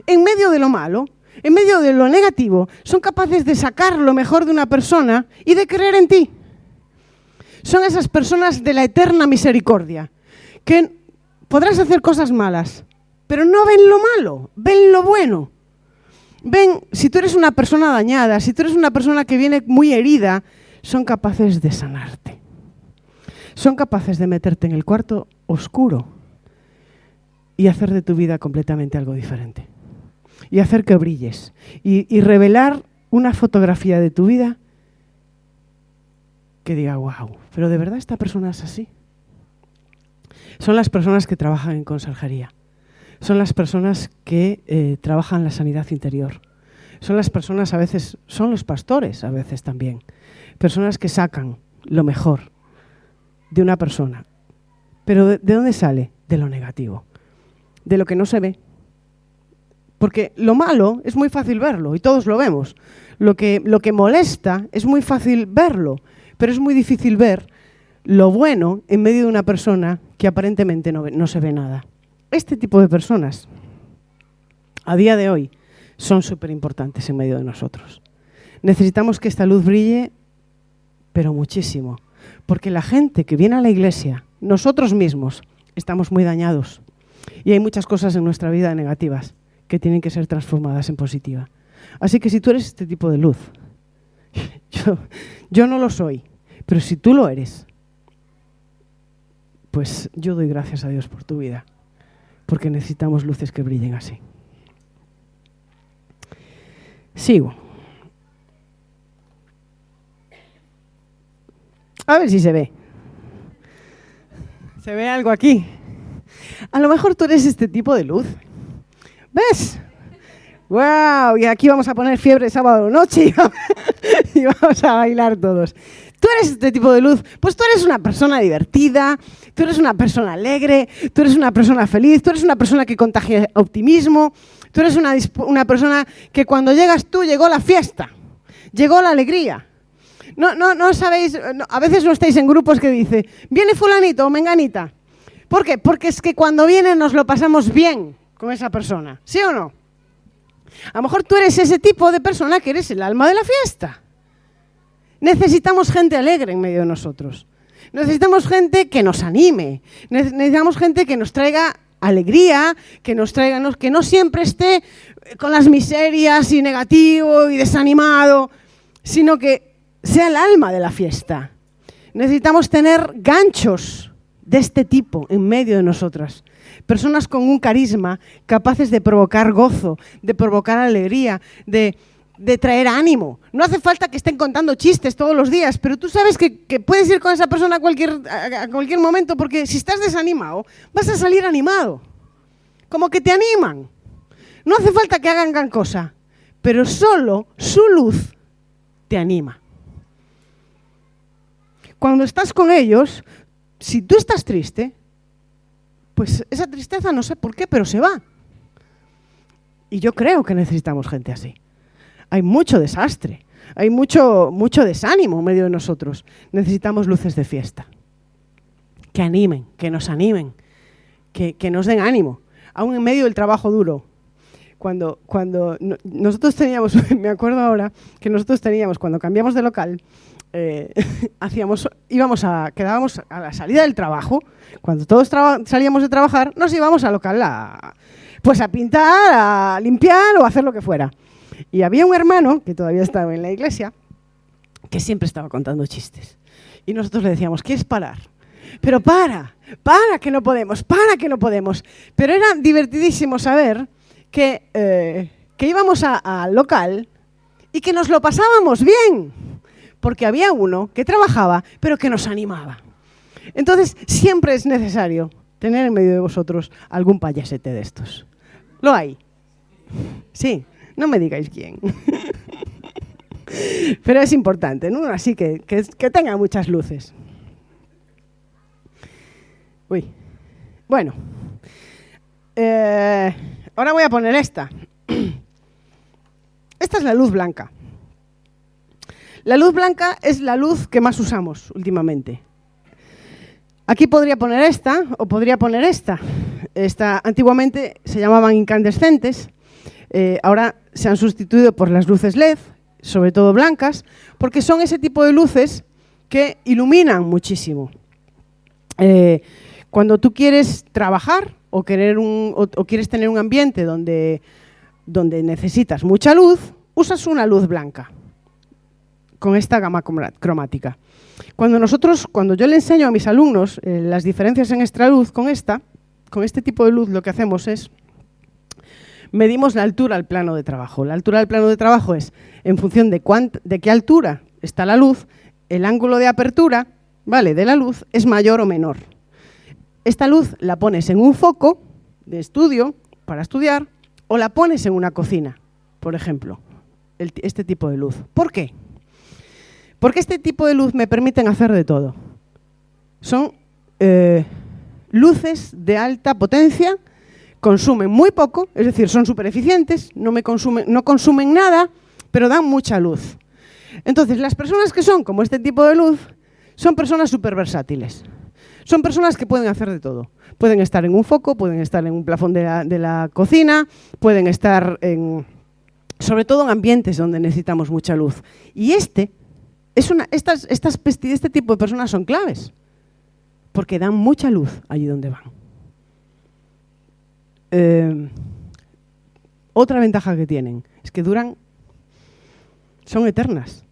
En medio de lo malo, en medio de lo negativo, son capaces de sacar lo mejor de una persona y de creer en ti. Son esas personas de la eterna misericordia, que podrás hacer cosas malas, pero no ven lo malo, ven lo bueno. Ven, si tú eres una persona dañada, si tú eres una persona que viene muy herida, son capaces de sanarte. Son capaces de meterte en el cuarto oscuro y hacer de tu vida completamente algo diferente. Y hacer que brilles. Y revelar una fotografía de tu vida que diga, wow, pero ¿de verdad esta persona es así? Son las personas que trabajan en conserjería. Son las personas que trabajan la sanidad interior. Son las personas, a veces, son los pastores, a veces también. Personas que sacan lo mejor de una persona. Pero ¿de dónde sale? De lo negativo. De lo que no se ve. Porque lo malo es muy fácil verlo y todos lo vemos. Lo que molesta es muy fácil verlo, pero es muy difícil ver lo bueno en medio de una persona que aparentemente no se ve nada. Este tipo de personas, a día de hoy, son súper importantes en medio de nosotros. Necesitamos que esta luz brille, pero muchísimo. Porque la gente que viene a la iglesia, nosotros mismos, estamos muy dañados. Y hay muchas cosas en nuestra vida negativas que tienen que ser transformadas en positiva. Así que si tú eres este tipo de luz, yo no lo soy, pero si tú lo eres, pues yo doy gracias a Dios por tu vida. Porque necesitamos luces que brillen así. Sigo. A ver si se ve. ¿Se ve algo aquí? A lo mejor tú eres este tipo de luz. ¿Ves? ¡Wow! Y aquí vamos a poner fiebre sábado noche y vamos a bailar todos. Tú eres este tipo de luz, pues tú eres una persona divertida, tú eres una persona alegre, tú eres una persona feliz, tú eres una persona que contagia optimismo, tú eres una persona que cuando llegas tú llegó la fiesta, llegó la alegría. No sabéis, a veces no estáis en grupos que dice, viene fulanito o menganita. ¿Por qué? Porque es que cuando viene nos lo pasamos bien con esa persona, ¿sí o no? A lo mejor tú eres ese tipo de persona que eres el alma de la fiesta. Necesitamos gente alegre en medio de nosotros. Necesitamos gente que nos anime. Necesitamos gente que nos traiga alegría, que no siempre esté con las miserias y negativo y desanimado, sino que sea el alma de la fiesta. Necesitamos tener ganchos de este tipo en medio de nosotras. Personas con un carisma capaces de provocar gozo, de provocar alegría, de traer ánimo. No hace falta que estén contando chistes todos los días, pero tú sabes que puedes ir con esa persona a cualquier momento, porque si estás desanimado, vas a salir animado. Como que te animan. No hace falta que hagan gran cosa, pero solo su luz te anima. Cuando estás con ellos, si tú estás triste, pues esa tristeza no sé por qué, pero se va. Y yo creo que necesitamos gente así. Hay mucho desastre, hay mucho desánimo en medio de nosotros. Necesitamos luces de fiesta. Que animen, que nos animen, que nos den ánimo, aún en medio del trabajo duro. Cuando nosotros teníamos, me acuerdo ahora, que nosotros teníamos, cuando cambiamos de local, quedábamos a la salida del trabajo, cuando todos salíamos de trabajar, nos íbamos al local pues a pintar, a limpiar o a hacer lo que fuera. Y había un hermano, que todavía estaba en la iglesia, que siempre estaba contando chistes. Y nosotros le decíamos, ¿quieres parar? Pero para que no podemos, Pero era divertidísimo saber que íbamos al local y que nos lo pasábamos bien, porque había uno que trabajaba, pero que nos animaba. Entonces, siempre es necesario tener en medio de vosotros algún payasete de estos. ¿Lo hay? Sí, no me digáis quién. Pero es importante, ¿no? Así que tenga muchas luces. Uy. Bueno. Ahora voy a poner esta. Esta es la luz blanca. La luz blanca es la luz que más usamos últimamente. Aquí podría poner esta o podría poner esta. Antiguamente se llamaban incandescentes. Ahora se han sustituido por las luces LED, sobre todo blancas, porque son ese tipo de luces que iluminan muchísimo. Cuando tú quieres trabajar o quieres tener un ambiente donde necesitas mucha luz, usas una luz blanca con esta gama cromática. Cuando yo le enseño a mis alumnos las diferencias en extraluz con este tipo de luz, lo que hacemos es medimos la altura al plano de trabajo. La altura del plano de trabajo es en función de qué altura está la luz, el ángulo de apertura, ¿vale?, de la luz es mayor o menor. Esta luz la pones en un foco de estudio para estudiar o la pones en una cocina, por ejemplo, este tipo de luz. ¿Por qué? Porque este tipo de luz me permiten hacer de todo. Son luces de alta potencia, consumen muy poco, es decir, son súper eficientes, no consumen nada, pero dan mucha luz. Entonces, las personas que son como este tipo de luz son personas súper versátiles. Son personas que pueden hacer de todo. Pueden estar en un foco, pueden estar en un plafón de la cocina, pueden estar sobre todo en ambientes donde necesitamos mucha luz. Y este tipo de personas son claves, porque dan mucha luz allí donde van. Otra ventaja que tienen es que son eternas.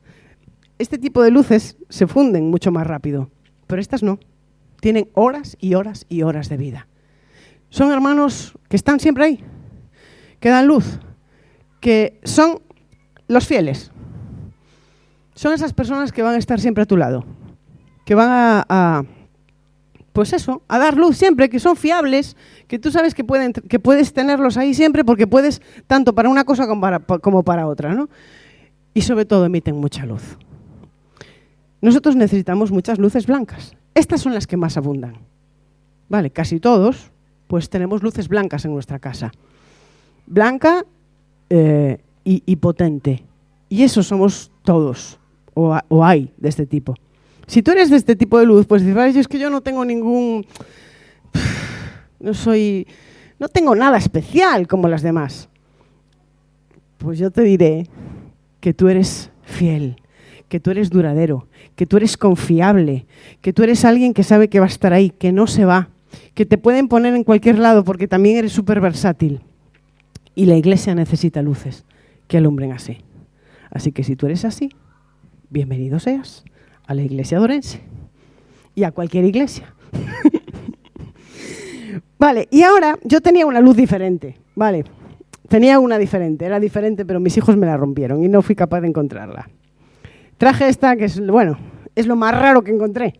Este tipo de luces se funden mucho más rápido, pero estas no. Tienen horas y horas y horas de vida. Son hermanos que están siempre ahí, que dan luz, que son los fieles. Son esas personas que van a estar siempre a tu lado, que van a dar luz siempre, que son fiables, que tú sabes que puedes tenerlos ahí siempre porque puedes tanto para una cosa como para otra, ¿no? Y sobre todo emiten mucha luz. Nosotros necesitamos muchas luces blancas. Estas son las que más abundan. Vale, casi todos, pues tenemos luces blancas en nuestra casa. Blanca y potente. Y eso somos todos, o hay de este tipo. Si tú eres de este tipo de luz, pues dices, es que yo no tengo no tengo nada especial como las demás. Pues yo te diré que tú eres fiel, que tú eres duradero, que tú eres confiable, que tú eres alguien que sabe que va a estar ahí, que no se va, que te pueden poner en cualquier lado porque también eres súper versátil. Y la iglesia necesita luces que alumbren así. Así que si tú eres así, bienvenido seas a la iglesia de Orense y a cualquier iglesia. Vale, y ahora yo tenía una luz diferente, ¿vale? Tenía una diferente, era diferente, pero mis hijos me la rompieron y no fui capaz de encontrarla. Traje esta, que es lo más raro que encontré.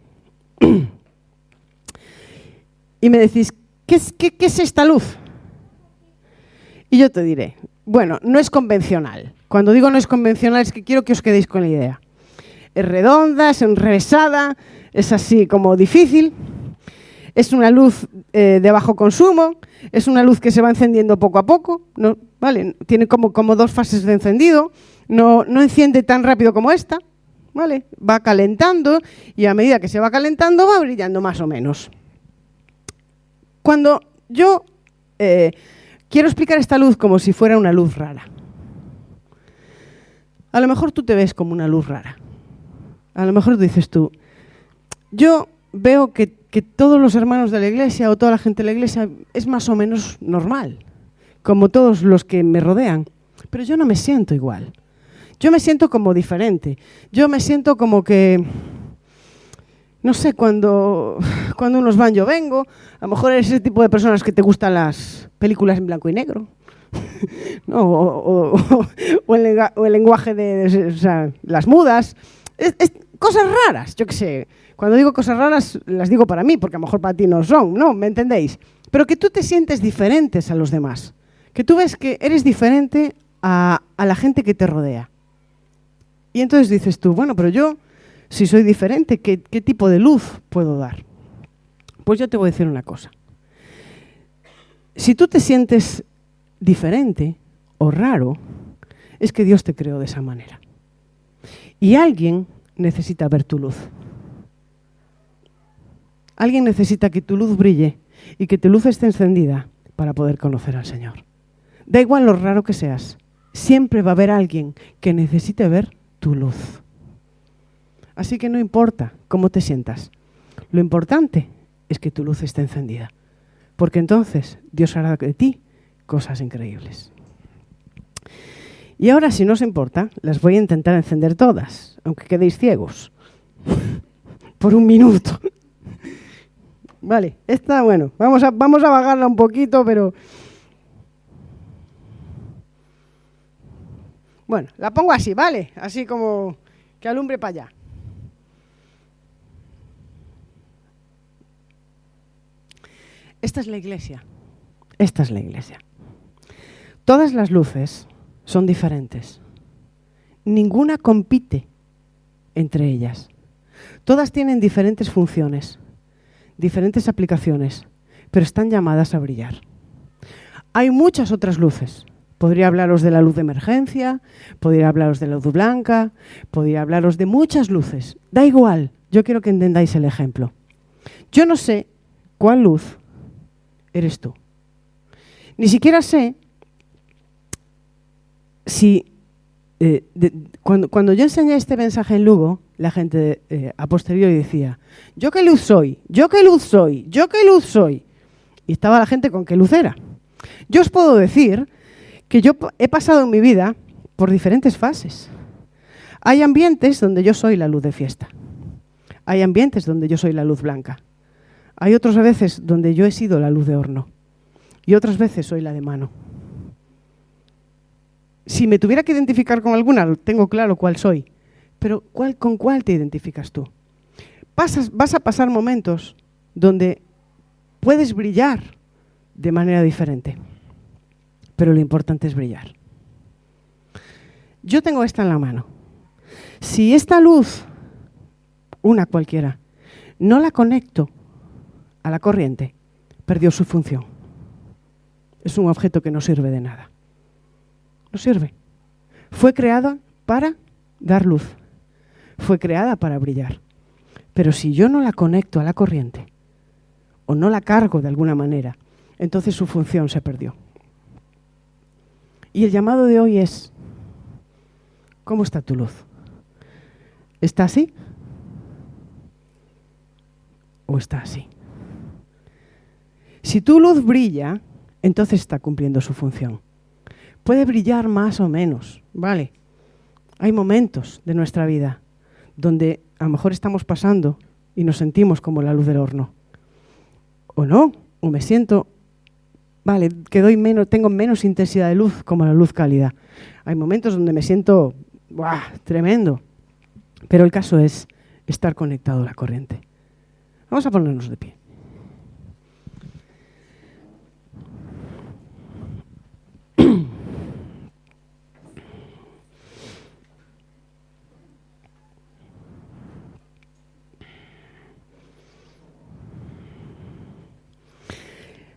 Y me decís, ¿qué es esta luz? Y yo te diré, bueno, no es convencional. Cuando digo no es convencional es que quiero que os quedéis con la idea. Es redonda, es enrevesada, es así como difícil. Es una luz de bajo consumo, es una luz que se va encendiendo poco a poco, ¿no? ¿Vale? Tiene como dos fases de encendido, no enciende tan rápido como esta, ¿vale? Va calentando y a medida que se va calentando va brillando más o menos. Cuando yo quiero explicar esta luz como si fuera una luz rara. A lo mejor tú te ves como una luz rara. A lo mejor dices tú, yo veo que todos los hermanos de la iglesia o toda la gente de la iglesia es más o menos normal, como todos los que me rodean, pero yo no me siento igual. Yo me siento como diferente. Yo me siento como que, no sé, cuando unos van yo vengo, a lo mejor eres ese tipo de personas que te gustan las películas en blanco y negro, ¿no? o el lenguaje de o sea, las mudas, cosas raras, yo qué sé. Cuando digo cosas raras, las digo para mí, porque a lo mejor para ti no son, ¿no? ¿Me entendéis? Pero que tú te sientes diferentes a los demás, que tú ves que eres diferente a la gente que te rodea. Y entonces dices tú, bueno, pero yo, si soy diferente, ¿qué tipo de luz puedo dar? Pues yo te voy a decir una cosa. Si tú te sientes diferente o raro, es que Dios te creó de esa manera. Y alguien necesita ver tu luz. Alguien necesita que tu luz brille y que tu luz esté encendida para poder conocer al Señor. Da igual lo raro que seas, siempre va a haber alguien que necesite ver tu luz. Así que no importa cómo te sientas, lo importante es que tu luz esté encendida, porque entonces Dios hará de ti cosas increíbles. Y ahora, si no os importa, las voy a intentar encender todas, aunque quedéis ciegos, por un minuto. Vale, esta, bueno, vamos a bajarla un poquito, pero... Bueno, la pongo así, ¿vale? Así como que alumbre para allá. Esta es la iglesia. Esta es la iglesia. Todas las luces son diferentes. Ninguna compite entre ellas. Todas tienen diferentes funciones, diferentes aplicaciones, pero están llamadas a brillar. Hay muchas otras luces. Podría hablaros de la luz de emergencia, podría hablaros de la luz blanca, podría hablaros de muchas luces. Da igual, yo quiero que entendáis el ejemplo. Yo no sé cuál luz eres tú. Ni siquiera sé si... Cuando yo enseñé este mensaje en Lugo, la gente a posteriori decía, ¿yo qué luz soy? ¿Yo qué luz soy? ¿Yo qué luz soy? Y estaba la gente con qué luz era. Yo os puedo decir que yo he pasado en mi vida por diferentes fases. Hay ambientes donde yo soy la luz de fiesta. Hay ambientes donde yo soy la luz blanca. Hay otras veces donde yo he sido la luz de horno. Y otras veces soy la de mano. Si me tuviera que identificar con alguna, tengo claro cuál soy. Pero ¿con cuál te identificas tú? Vas a pasar momentos donde puedes brillar de manera diferente. Pero lo importante es brillar. Yo tengo esta en la mano. Si esta luz, una cualquiera, no la conecto a la corriente, perdió su función. Es un objeto que no sirve de nada. No sirve. Fue creada para dar luz. Fue creada para brillar. Pero si yo no la conecto a la corriente o no la cargo de alguna manera, entonces su función se perdió. Y el llamado de hoy es, ¿cómo está tu luz? ¿Está así? ¿O está así? Si tu luz brilla, entonces está cumpliendo su función. Puede brillar más o menos, ¿vale? Hay momentos de nuestra vida donde a lo mejor estamos pasando y nos sentimos como la luz del horno. O no, o me siento, vale, que tengo menos intensidad de luz como la luz cálida. Hay momentos donde me siento, ¡buah!, tremendo. Pero el caso es estar conectado a la corriente. Vamos a ponernos de pie.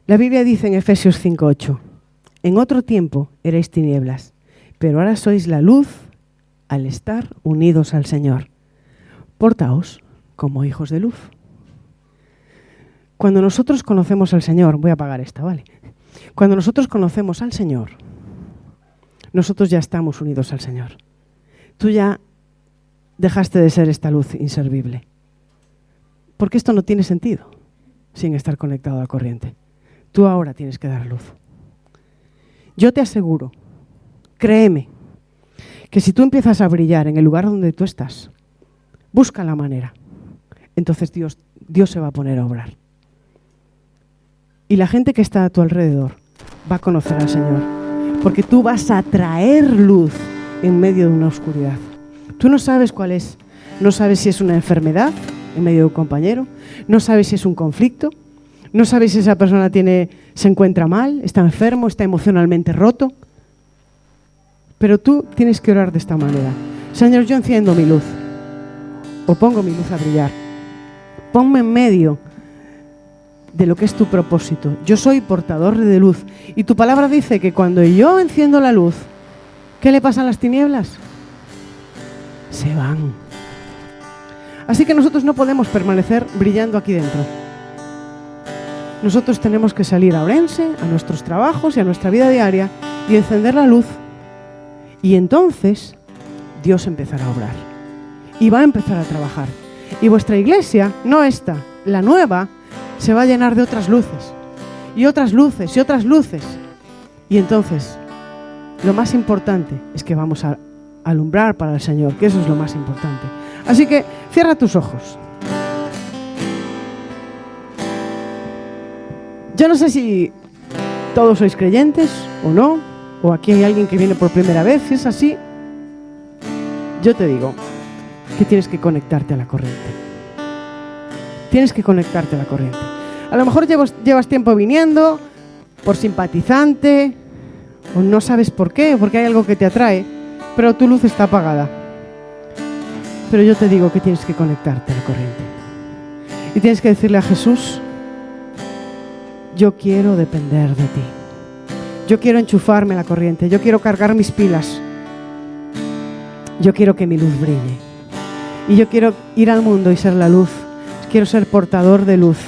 La Biblia dice en Efesios 5:8, en otro tiempo erais tinieblas, pero ahora sois la luz al estar unidos al Señor. Portaos como hijos de luz. Cuando nosotros conocemos al Señor, voy a apagar esta, ¿vale? Cuando nosotros conocemos al Señor, nosotros ya estamos unidos al Señor. Tú ya dejaste de ser esta luz inservible. Porque esto no tiene sentido sin estar conectado a la corriente. Tú ahora tienes que dar luz. Yo te aseguro, créeme, que si tú empiezas a brillar en el lugar donde tú estás, busca la manera. Entonces Dios se va a poner a obrar. Y la gente que está a tu alrededor va a conocer al Señor. Porque tú vas a traer luz en medio de una oscuridad. Tú no sabes cuál es. No sabes si es una enfermedad en medio de un compañero. No sabes si es un conflicto. No sabes si esa persona se encuentra mal, está enfermo, está emocionalmente roto. Pero tú tienes que orar de esta manera. Señor, yo enciendo mi luz. O pongo mi luz a brillar. Ponme en medio de lo que es tu propósito. Yo soy portador de luz. Y tu palabra dice que cuando yo enciendo la luz, ¿qué le pasa a las tinieblas? Se van. Así que nosotros no podemos permanecer brillando aquí dentro. Nosotros tenemos que salir a Orense, a nuestros trabajos y a nuestra vida diaria y encender la luz. Y entonces Dios empezará a obrar. Y va a empezar a trabajar. Y vuestra iglesia, no esta, la nueva, se va a llenar de otras luces. Y otras luces, y otras luces. Y entonces, lo más importante es que vamos a alumbrar para el Señor, que eso es lo más importante. Así que cierra tus ojos. Yo no sé si todos sois creyentes o no, o aquí hay alguien que viene por primera vez. Si es así, yo te digo que tienes que conectarte a la corriente. Tienes que conectarte a la corriente. A lo mejor llevas tiempo viniendo por simpatizante, o no sabes por qué, porque hay algo que te atrae, pero tu luz está apagada. Pero yo te digo que tienes que conectarte a la corriente. Y tienes que decirle a Jesús: yo quiero depender de ti. Yo quiero enchufarme a la corriente. Yo quiero cargar mis pilas. Yo quiero que mi luz brille. Y yo quiero ir al mundo y ser la luz. Quiero ser portador de luz.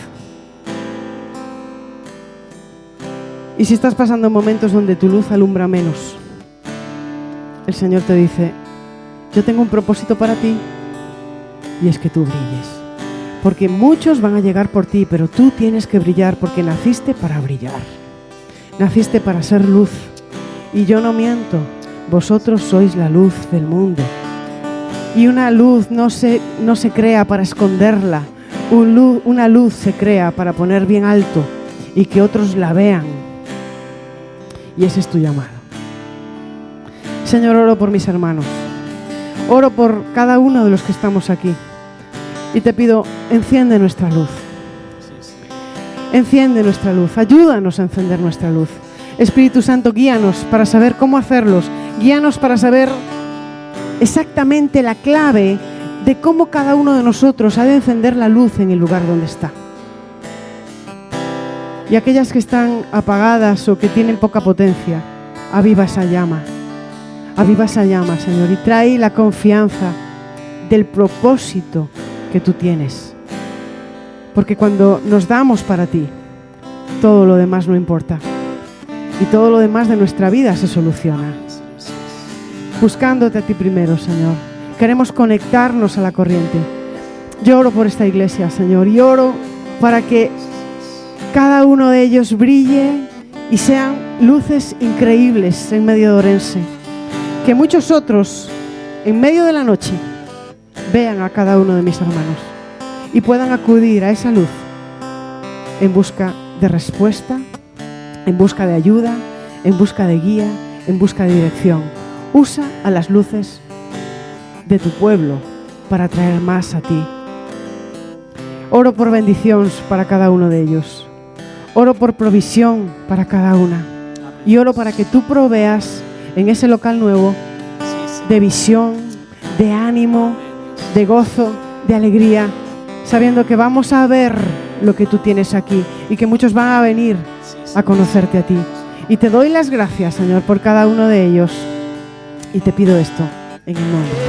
Y si estás pasando momentos donde tu luz alumbra menos, el Señor te dice: yo tengo un propósito para ti, y es que tú brilles. Porque muchos van a llegar por ti, pero tú tienes que brillar porque naciste para brillar. Naciste para ser luz. Y yo no miento, vosotros sois la luz del mundo. Y una luz no se crea para esconderla. Una luz se crea para poner bien alto y que otros la vean. Y ese es tu llamado. Señor, oro por mis hermanos. Oro por cada uno de los que estamos aquí. Y te pido, enciende nuestra luz. Enciende nuestra luz. Ayúdanos a encender nuestra luz. Espíritu Santo, guíanos para saber cómo hacerlos. Guíanos para saber exactamente la clave de cómo cada uno de nosotros ha de encender la luz en el lugar donde está. Y aquellas que están apagadas o que tienen poca potencia, aviva esa llama. Aviva esa llama, Señor, y trae la confianza del propósito que tú tienes. Porque cuando nos damos para ti, todo lo demás no importa. Y todo lo demás de nuestra vida se soluciona. Buscándote a ti primero, Señor. Queremos conectarnos a la corriente. Yo oro por esta iglesia, Señor, y oro para que cada uno de ellos brille y sean luces increíbles en medio de Orense. Que muchos otros, en medio de la noche, vean a cada uno de mis hermanos y puedan acudir a esa luz en busca de respuesta, en busca de ayuda, en busca de guía, en busca de dirección. Usa a las luces de tu pueblo para traer más a ti. Oro por bendición para cada uno de ellos. Oro por provisión para cada una. Y oro para que tú proveas en ese local nuevo de visión, de ánimo, de gozo, de alegría, sabiendo que vamos a ver lo que tú tienes aquí y que muchos van a venir a conocerte a ti. Y te doy las gracias, Señor, por cada uno de ellos. Y te pido esto en el nombre